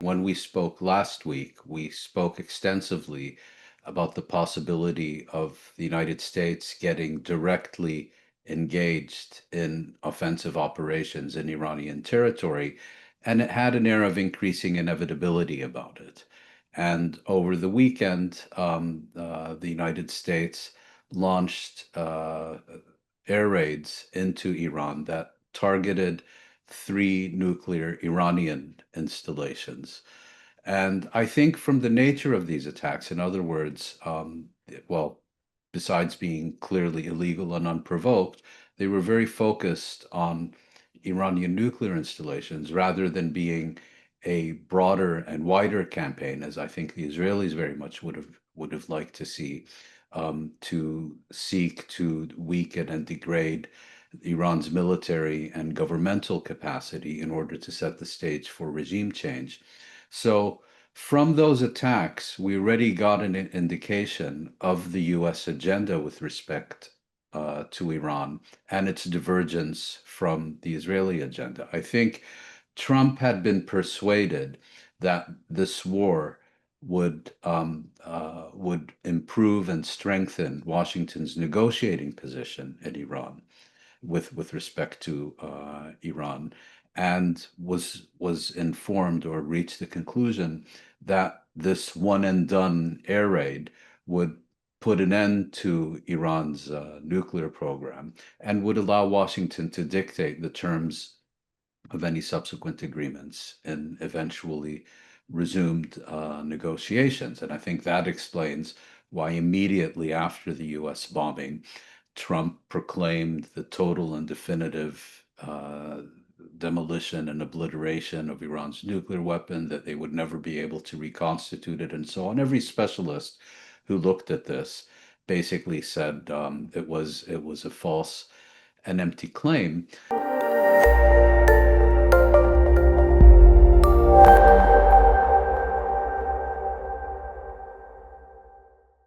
when we spoke last week, we spoke extensively about the possibility of the United States getting directly engaged in offensive operations in Iranian territory, and it had an air of increasing inevitability about it. And over the weekend, the United States launched air raids into Iran that targeted three nuclear Iranian installations. And I think from the nature of these attacks, in other words, well, besides being clearly illegal and unprovoked, they were very focused on Iranian nuclear installations rather than being a broader and wider campaign, as I think the Israelis very much would have liked to see, to seek to weaken and degrade Iran's military and governmental capacity in order to set the stage for regime change. So, from those attacks, we already got an indication of the US agenda with respect to Iran and its divergence from the Israeli agenda. I think Trump had been persuaded that this war would improve and strengthen Washington's negotiating position in Iran with respect to Iran, and was informed or reached the conclusion that this one and done air raid would put an end to Iran's nuclear program and would allow Washington to dictate the terms of any subsequent agreements and eventually resumed negotiations. And I think that explains why immediately after the US bombing, Trump proclaimed the total and definitive demolition and obliteration of Iran's nuclear weapon, that they would never be able to reconstitute it, and so on. Every specialist who looked at this basically said it was a false and empty claim.